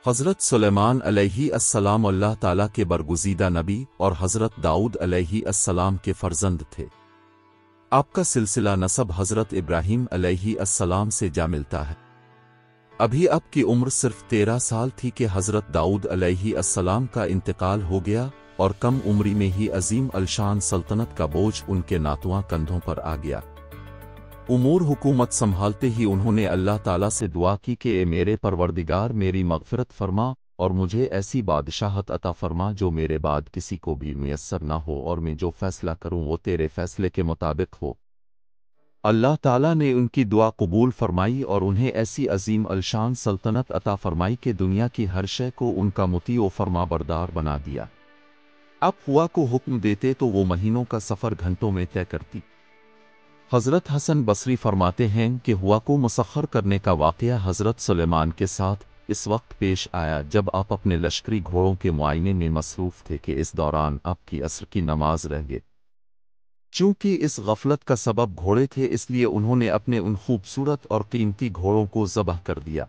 حضرت سلیمان علیہ السلام اللہ تعالیٰ کے برگزیدہ نبی اور حضرت داؤد علیہ السلام کے فرزند تھے۔ آپ کا سلسلہ نسب حضرت ابراہیم علیہ السلام سے جا ملتا ہے۔ ابھی آپ کی عمر صرف 13 سال تھی کہ حضرت داؤد علیہ السلام کا انتقال ہو گیا اور کم عمری میں ہی عظیم الشان سلطنت کا بوجھ ان کے ناتواں کندھوں پر آ گیا۔ امور حکومت سنبھالتے ہی انہوں نے اللہ تعالیٰ سے دعا کی کہ اے میرے پروردگار، میری مغفرت فرما اور مجھے ایسی بادشاہت عطا فرما جو میرے بعد کسی کو بھی میسر نہ ہو، اور میں جو فیصلہ کروں وہ تیرے فیصلے کے مطابق ہو۔ اللہ تعالیٰ نے ان کی دعا قبول فرمائی اور انہیں ایسی عظیم الشان سلطنت عطا فرمائی کہ دنیا کی ہر شے کو ان کا مطیع و فرما بردار بنا دیا۔ اب ہوا کو حکم دیتے تو وہ مہینوں کا سفر گھنٹوں میں طے کرتی۔ حضرت حسن بصری فرماتے ہیں کہ ہوا کو مسخر کرنے کا واقعہ حضرت سلیمان کے ساتھ اس وقت پیش آیا جب آپ اپنے لشکری گھوڑوں کے معائنے میں مصروف تھے کہ اس دوران آپ کی عصر کی نماز رہ گئی۔ چونکہ اس غفلت کا سبب گھوڑے تھے، اس لیے انہوں نے اپنے ان خوبصورت اور قیمتی گھوڑوں کو ذبح کر دیا۔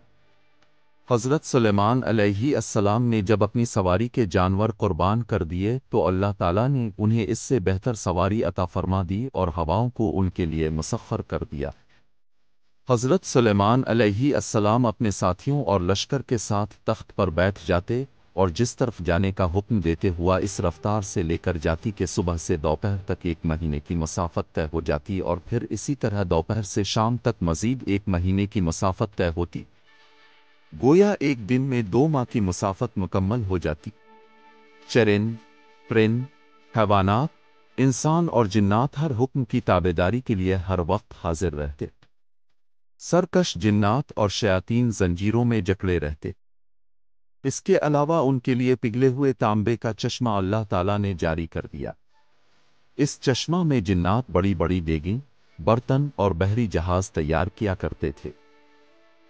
حضرت سلیمان علیہ السلام نے جب اپنی سواری کے جانور قربان کر دیے تو اللہ تعالیٰ نے انہیں اس سے بہتر سواری عطا فرما دی اور ہواؤں کو ان کے لیے مسخر کر دیا۔ حضرت سلیمان علیہ السلام اپنے ساتھیوں اور لشکر کے ساتھ تخت پر بیٹھ جاتے اور جس طرف جانے کا حکم دیتے ہوا اس رفتار سے لے کر جاتی کہ صبح سے دوپہر تک 1 مہینے کی مسافت طے ہو جاتی، اور پھر اسی طرح دوپہر سے شام تک مزید 1 مہینے کی مسافت طے ہوتی، گویا ایک دن میں 2 ماہ کی مسافت مکمل ہو جاتی۔ چرند، پرند، حیوانات، انسان اور جنات ہر حکم کی تابعداری کے لیے ہر وقت حاضر رہتے۔ سرکش جنات اور شیاطین زنجیروں میں جکڑے رہتے۔ اس کے علاوہ ان کے لیے پگھلے ہوئے تانبے کا چشمہ اللہ تعالیٰ نے جاری کر دیا۔ اس چشمہ میں جنات بڑی بڑی دیگیں، برتن اور بحری جہاز تیار کیا کرتے تھے۔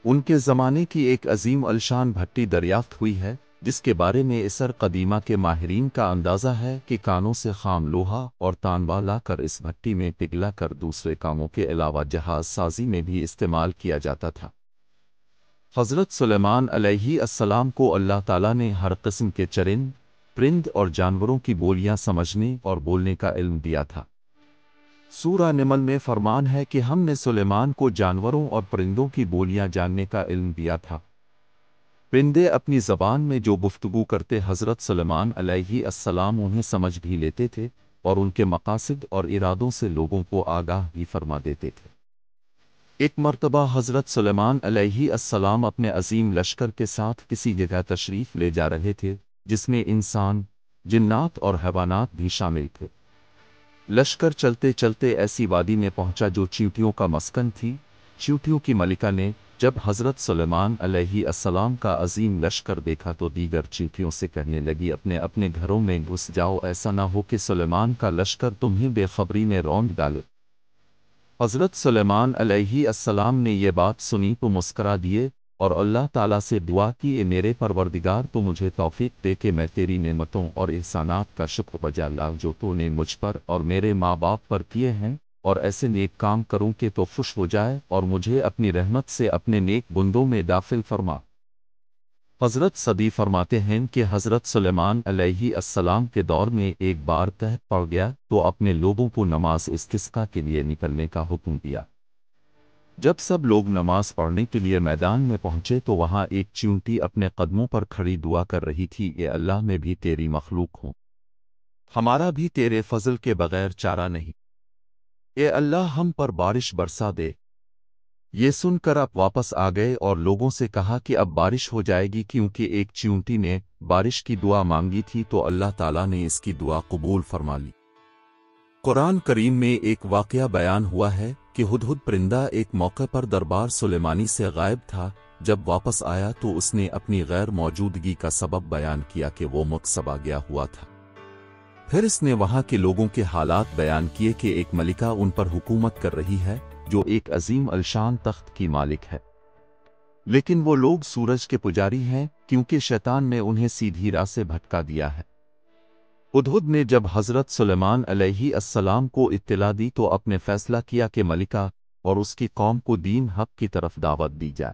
ان کے زمانے کی ایک عظیم الشان بھٹی دریافت ہوئی ہے جس کے بارے میں عصر قدیمہ کے ماہرین کا اندازہ ہے کہ کانوں سے خام لوہا اور تانبا لا کر اس بھٹی میں پگھلا کر دوسرے کاموں کے علاوہ جہاز سازی میں بھی استعمال کیا جاتا تھا۔ حضرت سلیمان علیہ السلام کو اللہ تعالیٰ نے ہر قسم کے چرند، پرند اور جانوروں کی بولیاں سمجھنے اور بولنے کا علم دیا تھا۔ سورہ نمل میں فرمان ہے کہ ہم نے سلیمان کو جانوروں اور پرندوں کی بولیاں جاننے کا علم دیا تھا۔ پرندے اپنی زبان میں جو گفتگو کرتے حضرت سلیمان علیہ السلام انہیں سمجھ بھی لیتے تھے اور ان کے مقاصد اور ارادوں سے لوگوں کو آگاہ بھی فرما دیتے تھے۔ ایک مرتبہ حضرت سلیمان علیہ السلام اپنے عظیم لشکر کے ساتھ کسی جگہ تشریف لے جا رہے تھے جس میں انسان، جنات اور حیوانات بھی شامل تھے۔ لشکر چلتے چلتے ایسی وادی میں پہنچا جو چیونٹیوں کا مسکن تھی۔ چیونٹیوں کی ملکہ نے جب حضرت سلیمان علیہ السلام کا عظیم لشکر دیکھا تو دیگر چیونٹیوں سے کہنے لگی اپنے اپنے گھروں میں گھس جاؤ، ایسا نہ ہو کہ سلیمان کا لشکر تمہیں بے خبری میں رونق ڈالے۔ حضرت سلیمان علیہ السلام نے یہ بات سنی تو مسکرا دیے اور اللہ تعالیٰ سے دعا کی، اے میرے پروردگار، تو مجھے توفیق دے کہ میں تیری نعمتوں اور احسانات کا شکر بجا لاؤں جو تو نے مجھ پر اور میرے ماں باپ پر کیے ہیں، اور ایسے نیک کام کروں کہ تو خوش ہو جائے اور مجھے اپنی رحمت سے اپنے نیک بندوں میں داخل فرما۔ حضرت صدی فرماتے ہیں کہ حضرت سلیمان علیہ السلام کے دور میں ایک بار قحط پڑ گیا تو اپنے لوگوں کو نماز استسقاء کے لیے نکلنے کا حکم دیا۔ جب سب لوگ نماز پڑھنے کے لیے میدان میں پہنچے تو وہاں ایک چیونٹی اپنے قدموں پر کھڑی دعا کر رہی تھی، اے اللہ، میں بھی تیری مخلوق ہوں، ہمارا بھی تیرے فضل کے بغیر چارہ نہیں، اے اللہ ہم پر بارش برسا دے۔ یہ سن کر آپ واپس آ گئے اور لوگوں سے کہا کہ اب بارش ہو جائے گی، کیونکہ ایک چیونٹی نے بارش کی دعا مانگی تھی تو اللہ تعالیٰ نے اس کی دعا قبول فرما لی۔ قرآن کریم میں ایک واقعہ بیان ہوا ہے کہ ہدہد پرندہ ایک موقع پر دربار سلیمانی سے غائب تھا۔ جب واپس آیا تو اس نے اپنی غیر موجودگی کا سبب بیان کیا کہ وہ مغصوب گیا ہوا تھا۔ پھر اس نے وہاں کے لوگوں کے حالات بیان کیے کہ ایک ملکہ ان پر حکومت کر رہی ہے جو ایک عظیم الشان تخت کی مالک ہے، لیکن وہ لوگ سورج کے پجاری ہیں کیونکہ شیطان نے انہیں سیدھی راہ سے بھٹکا دیا ہے۔ ہدہد نے جب حضرت سلیمان علیہ السلام کو اطلاع دی تو اپنے فیصلہ کیا کہ ملکہ اور اس کی قوم کو دین حق کی طرف دعوت دی جائے۔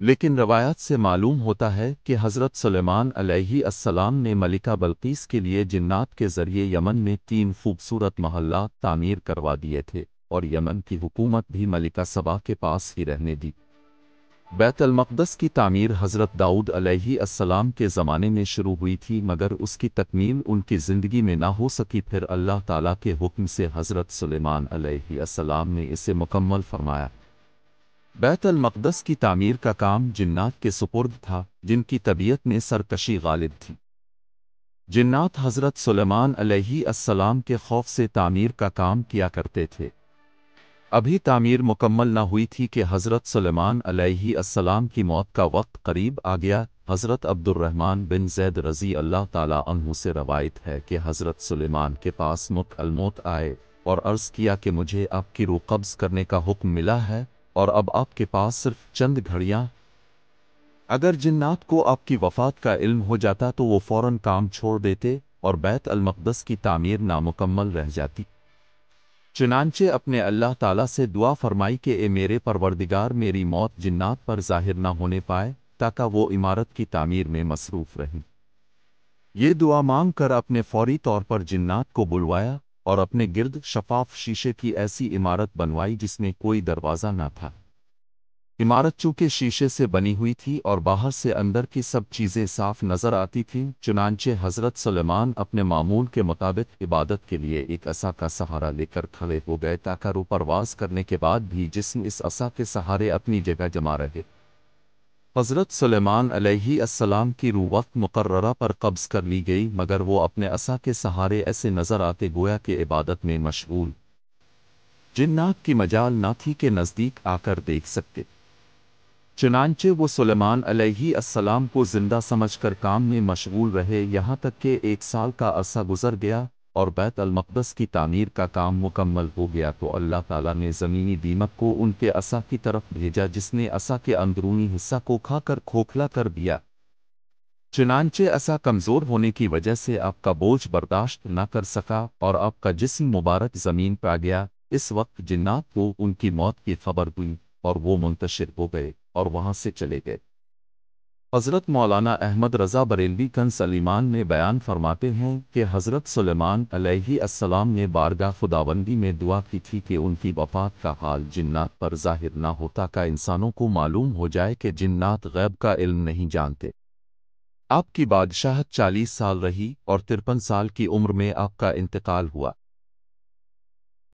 لیکن روایات سے معلوم ہوتا ہے کہ حضرت سلیمان علیہ السلام نے ملکہ بلقیس کے لیے جنات کے ذریعے یمن میں 3 خوبصورت محلات تعمیر کروا دیے تھے، اور یمن کی حکومت بھی ملکہ سبا کے پاس ہی رہنے دی۔ بیت المقدس کی تعمیر حضرت داؤد علیہ السلام کے زمانے میں شروع ہوئی تھی، مگر اس کی تکمیل ان کی زندگی میں نہ ہو سکی۔ پھر اللہ تعالیٰ کے حکم سے حضرت سلیمان علیہ السلام نے اسے مکمل فرمایا۔ بیت المقدس کی تعمیر کا کام جنات کے سپرد تھا، جن کی طبیعت میں سرکشی غالب تھی۔ جنات حضرت سلیمان علیہ السلام کے خوف سے تعمیر کا کام کیا کرتے تھے۔ ابھی تعمیر مکمل نہ ہوئی تھی کہ حضرت سلیمان علیہ السلام کی موت کا وقت قریب آ گیا۔ حضرت عبد الرحمن بن زید رضی اللہ تعالیٰ عنہ سے روایت ہے کہ حضرت سلیمان کے پاس ملک الموت آئے اور عرض کیا کہ مجھے آپ کی روح قبض کرنے کا حکم ملا ہے، اور اب آپ کے پاس صرف چند گھڑیاں۔ اگر جنات کو آپ کی وفات کا علم ہو جاتا تو وہ فوراً کام چھوڑ دیتے اور بیت المقدس کی تعمیر نامکمل رہ جاتی۔ چنانچہ اپنے اللہ تعالیٰ سے دعا فرمائی کہ اے میرے پروردگار، میری موت جنات پر ظاہر نہ ہونے پائے تاکہ وہ عمارت کی تعمیر میں مصروف رہیں۔ یہ دعا مانگ کر اپنے فوری طور پر جنات کو بلوایا اور اپنے گرد شفاف شیشے کی ایسی عمارت بنوائی جس میں کوئی دروازہ نہ تھا۔ عمارت چونکہ شیشے سے بنی ہوئی تھی اور باہر سے اندر کی سب چیزیں صاف نظر آتی تھیں، چنانچہ حضرت سلیمان اپنے معمول کے مطابق عبادت کے لیے ایک عصا کا سہارا لے کر کھڑے ہو گئے تاکہ روح پرواز کرنے کے بعد بھی جسم اس عصا کے سہارے اپنی جگہ جمع رہے۔ حضرت سلیمان علیہ السلام کی روح وقت مقررہ پر قبض کر لی گئی، مگر وہ اپنے عصا کے سہارے ایسے نظر آتے گویا کہ عبادت میں مشغول۔ جنات کی مجال نہ تھی کہ نزدیک آ کر دیکھ سکتے، چنانچہ وہ سلیمان علیہ السلام کو زندہ سمجھ کر کام میں مشغول رہے، یہاں تک کہ 1 سال کا عرصہ گزر گیا اور بیت المقدس کی تعمیر کا کام مکمل ہو گیا تو اللہ تعالیٰ نے زمینی دیمک کو ان کے عصا کی طرف بھیجا، جس نے عصا کے اندرونی حصہ کو کھا کر کھوکھلا کر دیا۔ چنانچہ عصا کمزور ہونے کی وجہ سے آپ کا بوجھ برداشت نہ کر سکا اور آپ کا جسم مبارک زمین پہ آ گیا۔ اس وقت جنات کو ان کی موت کی خبر ہوئی اور وہ منتشر ہو گئے اور وہاں سے چلے گئے۔ حضرت مولانا احمد رضا بریلوی کنز الایمان میں بیان فرماتے ہیں کہ حضرت سلیمان علیہ السلام نے بارگاہ خداوندی میں دعا کی تھی کہ ان کی وفات کا حال جنات پر ظاہر نہ ہو تاکہ انسانوں کو معلوم ہو جائے کہ جنات غیب کا علم نہیں جانتے۔ آپ کی بادشاہت 40 سال رہی اور 53 سال کی عمر میں آپ کا انتقال ہوا۔